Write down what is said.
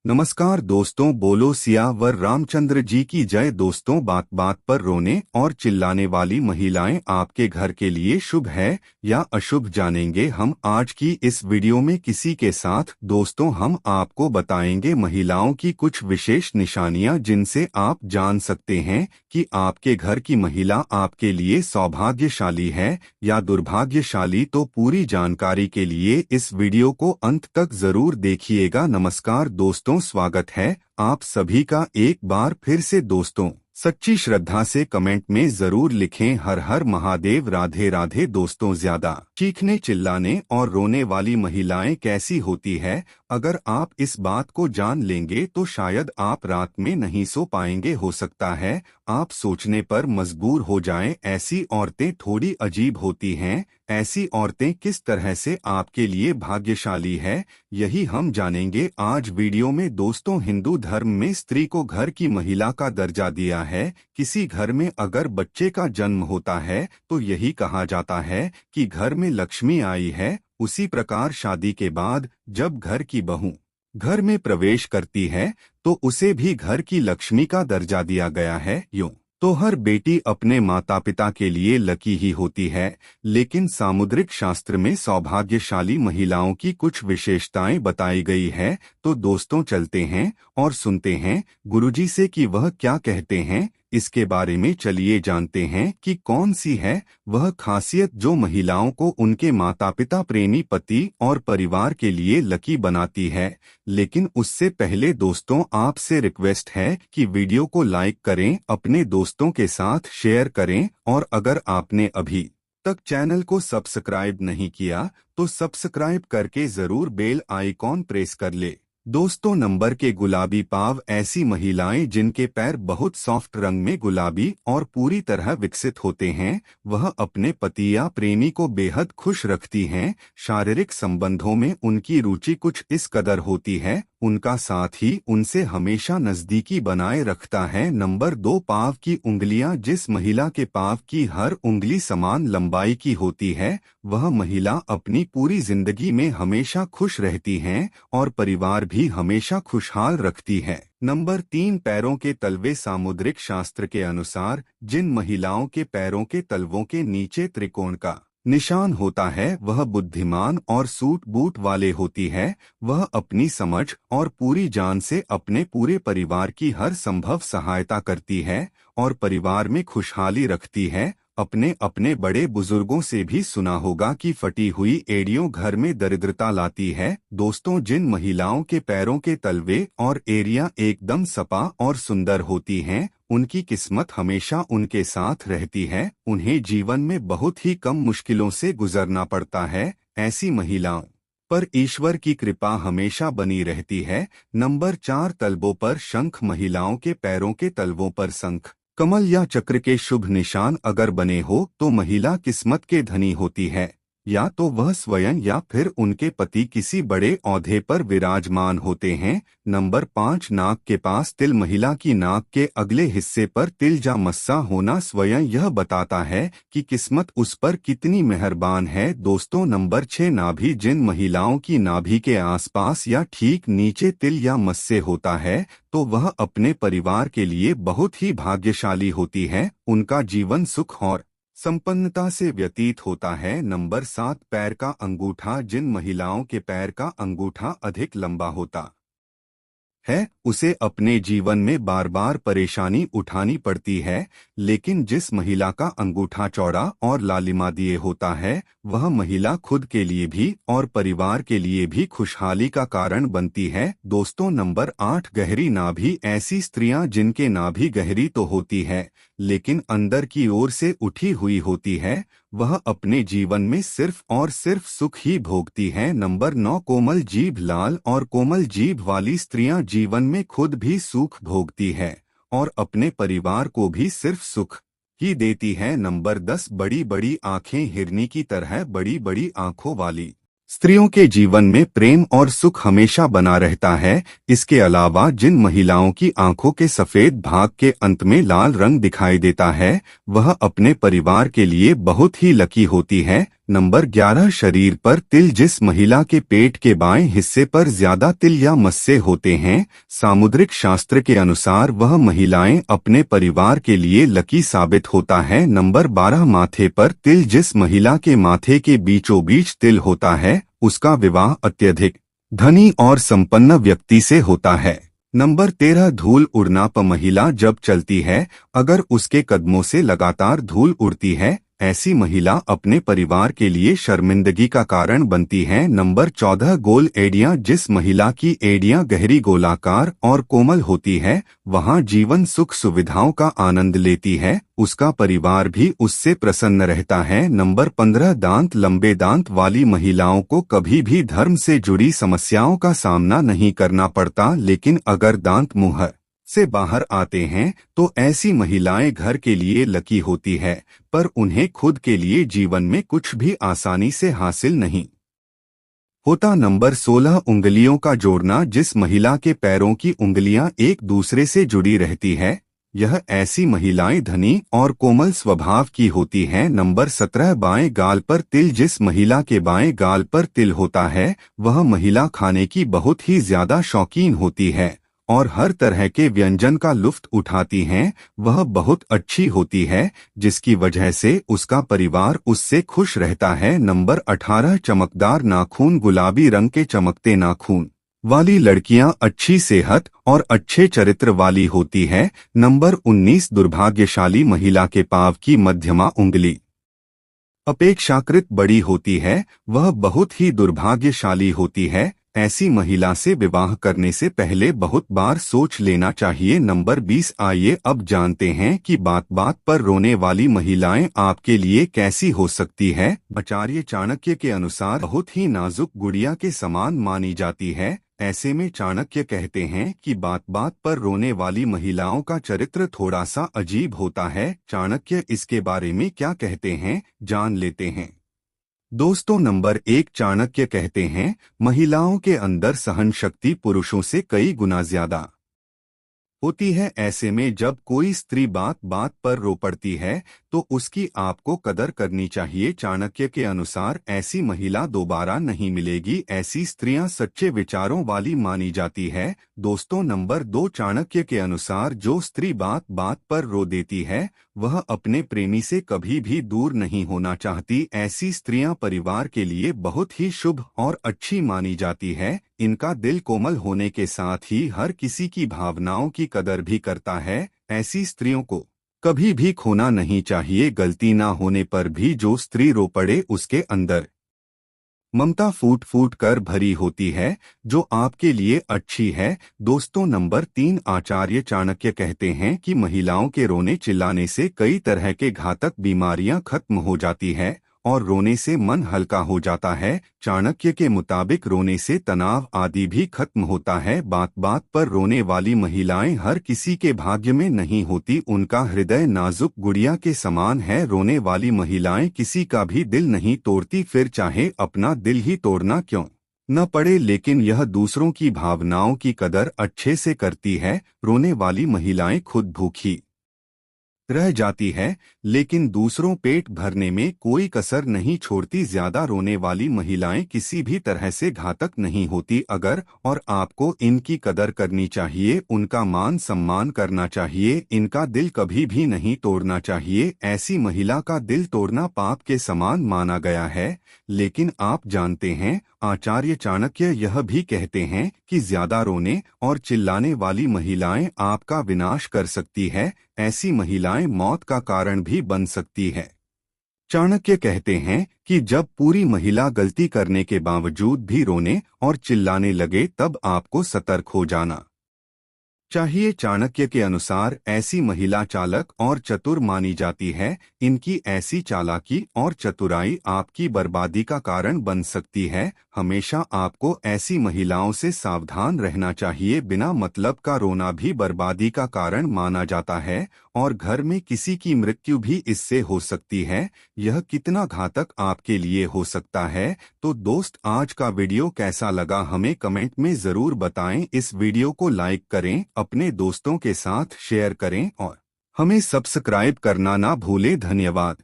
नमस्कार दोस्तों, बोलो सियावर रामचंद्र जी की जय। दोस्तों, बात बात पर रोने और चिल्लाने वाली महिलाएं आपके घर के लिए शुभ है या अशुभ जानेंगे हम आज की इस वीडियो में किसी के साथ। दोस्तों, हम आपको बताएंगे महिलाओं की कुछ विशेष निशानियां जिनसे आप जान सकते हैं कि आपके घर की महिला आपके लिए सौभाग्यशाली है या दुर्भाग्यशाली। तो पूरी जानकारी के लिए इस वीडियो को अंत तक जरूर देखिएगा। नमस्कार दोस्तों, स्वागत है आप सभी का एक बार फिर से। दोस्तों, सच्ची श्रद्धा से कमेंट में जरूर लिखें हर हर महादेव, राधे राधे। दोस्तों, ज्यादा चीखने चिल्लाने और रोने वाली महिलाएं कैसी होती है, अगर आप इस बात को जान लेंगे तो शायद आप रात में नहीं सो पाएंगे। हो सकता है आप सोचने पर मजबूर हो जाएं, ऐसी औरतें थोड़ी अजीब होती हैं। ऐसी औरतें किस तरह से आपके लिए भाग्यशाली है, यही हम जानेंगे आज वीडियो में। दोस्तों, हिंदू धर्म में स्त्री को घर की महिला का दर्जा दिया है। किसी घर में अगर बच्चे का जन्म होता है तो यही कहा जाता है कि घर में लक्ष्मी आई है। उसी प्रकार शादी के बाद जब घर की बहू घर में प्रवेश करती है तो उसे भी घर की लक्ष्मी का दर्जा दिया गया है। यूं तो हर बेटी अपने माता पिता के लिए लकी ही होती है, लेकिन सामुद्रिक शास्त्र में सौभाग्यशाली महिलाओं की कुछ विशेषताएं बताई गई है। तो दोस्तों, चलते हैं और सुनते हैं गुरुजी से कि वह क्या कहते हैं इसके बारे में। चलिए जानते हैं कि कौन सी है वह खासियत जो महिलाओं को उनके माता पिता, प्रेमी पति और परिवार के लिए लकी बनाती है। लेकिन उससे पहले दोस्तों, आपसे रिक्वेस्ट है कि वीडियो को लाइक करें, अपने दोस्तों के साथ शेयर करें और अगर आपने अभी तक चैनल को सब्सक्राइब नहीं किया तो सब्सक्राइब करके जरूर बेल आइकॉन प्रेस कर ले। दोस्तों, नंबर के गुलाबी पाव, ऐसी महिलाएं जिनके पैर बहुत सॉफ्ट रंग में गुलाबी और पूरी तरह विकसित होते हैं, वह अपने पति या प्रेमी को बेहद खुश रखती हैं। शारीरिक संबंधों में उनकी रुचि कुछ इस कदर होती है, उनका साथ ही उनसे हमेशा नजदीकी बनाए रखता है। नंबर 2, पाव की उंगलियां, जिस महिला के पाव की हर उंगली समान लंबाई की होती है, वह महिला अपनी पूरी जिंदगी में हमेशा खुश रहती हैं और परिवार भी हमेशा खुशहाल रखती है। नंबर 3, पैरों के तलवे, सामुद्रिक शास्त्र के अनुसार जिन महिलाओं के पैरों के तलवों के नीचे त्रिकोण का निशान होता है वह बुद्धिमान और सूट बूट वाले होती है। वह अपनी समझ और पूरी जान से अपने पूरे परिवार की हर संभव सहायता करती है और परिवार में खुशहाली रखती है। अपने अपने बड़े बुजुर्गों से भी सुना होगा कि फटी हुई एड़ियों घर में दरिद्रता लाती है। दोस्तों, जिन महिलाओं के पैरों के तलवे और एड़ियां एकदम सपा और सुंदर होती हैं, उनकी किस्मत हमेशा उनके साथ रहती है। उन्हें जीवन में बहुत ही कम मुश्किलों से गुजरना पड़ता है। ऐसी महिलाओं पर ईश्वर की कृपा हमेशा बनी रहती है। नंबर 4, तलवों पर शंख, महिलाओं के पैरों के तलवों पर शंख, कमल या चक्र के शुभ निशान अगर बने हो तो महिला किस्मत के धनी होती है। या तो वह स्वयं या फिर उनके पति किसी बड़े ओहदे पर विराजमान होते हैं। नंबर 5, नाक के पास तिल, महिला की नाक के अगले हिस्से पर तिल या मस्सा होना स्वयं यह बताता है कि किस्मत उस पर कितनी मेहरबान है। दोस्तों, नंबर 6, नाभि, जिन महिलाओं की नाभि के आसपास या ठीक नीचे तिल या मस्से होता है तो वह अपने परिवार के लिए बहुत ही भाग्यशाली होती है। उनका जीवन सुख और संपन्नता से व्यतीत होता है। नंबर 7, पैर का अंगूठा, जिन महिलाओं के पैर का अंगूठा अधिक लंबा होता है उसे अपने जीवन में बार बार परेशानी उठानी पड़ती है, लेकिन जिस महिला का अंगूठा चौड़ा और लालिमा दिए होता है वह महिला खुद के लिए भी और परिवार के लिए भी खुशहाली का कारण बनती है। दोस्तों, नंबर 8, गहरी नाभि, ऐसी स्त्रियां जिनके नाभि गहरी तो होती है लेकिन अंदर की ओर से उठी हुई होती है, वह अपने जीवन में सिर्फ और सिर्फ सुख ही भोगती हैं। नंबर 9, कोमल जीभ, लाल और कोमल जीभ वाली स्त्रियां जीवन में खुद भी सुख भोगती है और अपने परिवार को भी सिर्फ सुख ही देती है। नंबर 10, बड़ी बड़ी आंखें, हिरनी की तरह बड़ी बड़ी आंखों वाली स्त्रियों के जीवन में प्रेम और सुख हमेशा बना रहता है। इसके अलावा जिन महिलाओं की आंखों के सफेद भाग के अंत में लाल रंग दिखाई देता है वह अपने परिवार के लिए बहुत ही लकी होती है। नंबर 11 शरीर पर तिल। जिस महिला के पेट के बाएं हिस्से पर ज्यादा तिल या मस्से होते हैं, सामुद्रिक शास्त्र के अनुसार वह महिलाएं अपने परिवार के लिए लकी साबित होता है। नंबर 12 माथे पर तिल। जिस महिला के माथे के बीचों बीच तिल होता है, उसका विवाह अत्यधिक धनी और संपन्न व्यक्ति से होता है। नंबर 13 धूल उड़ना। महिला जब चलती है, अगर उसके कदमों से लगातार धूल उड़ती है, ऐसी महिला अपने परिवार के लिए शर्मिंदगी का कारण बनती है। नंबर 14 गोल एड़ियां। जिस महिला की एड़ियां गहरी गोलाकार और कोमल होती है, वहां जीवन सुख सुविधाओं का आनंद लेती है, उसका परिवार भी उससे प्रसन्न रहता है। नंबर 15 दांत। लंबे दांत वाली महिलाओं को कभी भी धर्म से जुड़ी समस्याओं का सामना नहीं करना पड़ता, लेकिन अगर दांत मुंह से बाहर आते हैं तो ऐसी महिलाएं घर के लिए लकी होती है, पर उन्हें खुद के लिए जीवन में कुछ भी आसानी से हासिल नहीं होता। नंबर 16 उंगलियों का जोड़ना। जिस महिला के पैरों की उंगलियां एक दूसरे से जुड़ी रहती है, यह ऐसी महिलाएं धनी और कोमल स्वभाव की होती हैं। नंबर 17 बाएं गाल पर तिल। जिस महिला के बाएं गाल पर तिल होता है, वह महिला खाने की बहुत ही ज्यादा शौकीन होती है और हर तरह के व्यंजन का लुत्फ उठाती हैं। वह बहुत अच्छी होती है, जिसकी वजह से उसका परिवार उससे खुश रहता है। नंबर 18 चमकदार नाखून। गुलाबी रंग के चमकते नाखून वाली लड़कियां अच्छी सेहत और अच्छे चरित्र वाली होती है। नंबर 19 दुर्भाग्यशाली महिला के पांव की मध्यमा उंगली अपेक्षाकृत बड़ी होती है, वह बहुत ही दुर्भाग्यशाली होती है। ऐसी महिला से विवाह करने से पहले बहुत बार सोच लेना चाहिए। नंबर 20 आइए अब जानते हैं कि बात बात पर रोने वाली महिलाएं आपके लिए कैसी हो सकती है। आचार्य चाणक्य के अनुसार बहुत ही नाजुक गुड़िया के समान मानी जाती है। ऐसे में चाणक्य कहते हैं कि बात बात पर रोने वाली महिलाओं का चरित्र थोड़ा सा अजीब होता है। चाणक्य इसके बारे में क्या कहते हैं, जान लेते हैं। दोस्तों नंबर 1 चाणक्य कहते हैं, महिलाओं के अंदर सहन शक्ति पुरुषों से कई गुना ज्यादा होती है। ऐसे में जब कोई स्त्री बात बात पर रो पड़ती है तो उसकी आपको कदर करनी चाहिए। चाणक्य के अनुसार ऐसी महिला दोबारा नहीं मिलेगी। ऐसी स्त्रियां सच्चे विचारों वाली मानी जाती है। दोस्तों नंबर 2 चाणक्य के अनुसार जो स्त्री बात बात पर रो देती है, वह अपने प्रेमी से कभी भी दूर नहीं होना चाहती। ऐसी स्त्रियां परिवार के लिए बहुत ही शुभ और अच्छी मानी जाती है। इनका दिल कोमल होने के साथ ही हर किसी की भावनाओं की कदर भी करता है। ऐसी स्त्रियों को कभी भी खोना नहीं चाहिए। गलती ना होने पर भी जो स्त्री रो पड़े, उसके अंदर ममता फूट फूट कर भरी होती है, जो आपके लिए अच्छी है। दोस्तों नंबर 3 आचार्य चाणक्य कहते हैं कि महिलाओं के रोने चिल्लाने से कई तरह के घातक बीमारियां खत्म हो जाती है और रोने से मन हल्का हो जाता है। चाणक्य के मुताबिक रोने से तनाव आदि भी खत्म होता है। बात बात पर रोने वाली महिलाएं हर किसी के भाग्य में नहीं होती। उनका हृदय नाजुक गुड़िया के समान है। रोने वाली महिलाएं किसी का भी दिल नहीं तोड़ती, फिर चाहे अपना दिल ही तोड़ना क्यों न पड़े, लेकिन यह दूसरों की भावनाओं की कदर अच्छे से करती है। रोने वाली महिलाएं खुद भूखी रह जाती है, लेकिन दूसरों पेट भरने में कोई कसर नहीं छोड़ती। ज्यादा रोने वाली महिलाएं किसी भी तरह से घातक नहीं होती। अगर और आपको इनकी कदर करनी चाहिए, उनका मान सम्मान करना चाहिए। इनका दिल कभी भी नहीं तोड़ना चाहिए। ऐसी महिला का दिल तोड़ना पाप के समान माना गया है। लेकिन आप जानते हैं, आचार्य चाणक्य यह भी कहते हैं कि ज्यादा रोने और चिल्लाने वाली महिलाएं आपका विनाश कर सकती है। ऐसी महिलाएं मौत का कारण भी बन सकती है। चाणक्य कहते हैं कि जब पूरी महिला गलती करने के बावजूद भी रोने और चिल्लाने लगे, तब आपको सतर्क हो जाना चाहिए। चाणक्य के अनुसार ऐसी महिला चालक और चतुर मानी जाती है। इनकी ऐसी चालाकी और चतुराई आपकी बर्बादी का कारण बन सकती है। हमेशा आपको ऐसी महिलाओं से सावधान रहना चाहिए। बिना मतलब का रोना भी बर्बादी का कारण माना जाता है और घर में किसी की मृत्यु भी इससे हो सकती है। यह कितना घातक आपके लिए हो सकता है। तो दोस्त, आज का वीडियो कैसा लगा हमें कमेंट में जरूर बताएं। इस वीडियो को लाइक करें, अपने दोस्तों के साथ शेयर करें और हमें सब्सक्राइब करना ना भूलें। धन्यवाद।